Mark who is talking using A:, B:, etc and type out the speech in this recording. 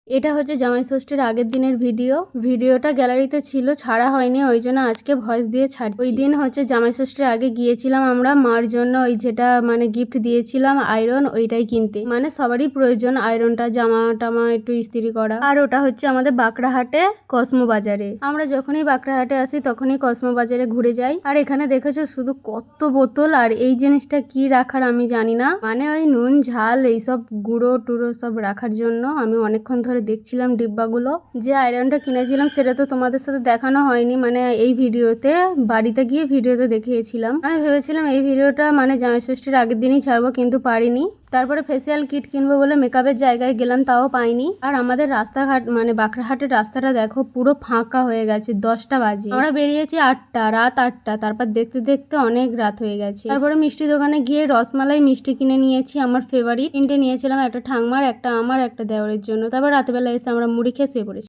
A: এটা হচ্ছে জামাই ষষ্ঠীর আগের দিনের ভিডিওটা গ্যালারিতে ছিল, ছাড়া হয়নি, ওই জন্য আজকে ভয়েস দিয়ে ছাড়ছি। ওই দিন হচ্ছে জামাই ষষ্ঠীর আগে গিয়েছিলাম আমরা মার জন্য ওই যেটা মানে গিফট দিয়েছিলাম আয়রন, ওইটাই কিনতে। মানে সবারই প্রয়োজন আয়রনটা, জামা টামা একটু ইস্ত্রি করা। আর ওটা হচ্ছে আমাদের বাঁকড়াহাটে কসমো বাজারে। আমরা যখনই বাঁকড়াহাটে আসি তখনই কসমো বাজারে ঘুরে যাই। আর এখানে দেখেছো শুধু কত বোতল, আর এই জিনিসটা কি রাখার আমি জানি না, মানে ওই নুন ঝাল এইসব গুঁড়ো টুড়ো সব রাখার জন্য। আমি অনেকক্ষণ ধরে দেখছিলাম ডিব্বাগুলো। যে আয়রনটা কিনেছিলাম সেটা তো তোমাদের সাথে দেখানো হয়নি, মানে এই ভিডিওতে বাড়িতে গিয়ে ভিডিওতে দেখিয়েছিলাম। আমি ভেবেছিলাম এই ভিডিওটা মানে জামাই ষষ্ঠীর আগের দিনই ছাড়বো, কিন্তু পারিনি। তারপরে ফেসিয়াল কিট কিনবো বলে মেকআপের জায়গায় গেলাম, তাও পাইনি। আর আমাদের রাস্তাঘাট মানে বাঁকড়াহাটের রাস্তাটা দেখো পুরো ফাঁকা হয়ে গেছে, 10টা বাজে। আমরা বেরিয়েছি রাত 8টা, তারপর দেখতে দেখতে অনেক রাত হয়ে গেছে। তারপরে মিষ্টি দোকানে গিয়ে রসমালাই মিষ্টি কিনে নিয়েছি, আমার ফেভারিট। তিনটে নিয়েছিলাম, একটা ঠাংমার, একটা আমার, একটা দেওরের জন্য। তারপর রাতেবেলা এসে আমরা মুড়ি খেয়ে শুয়ে পড়েছি।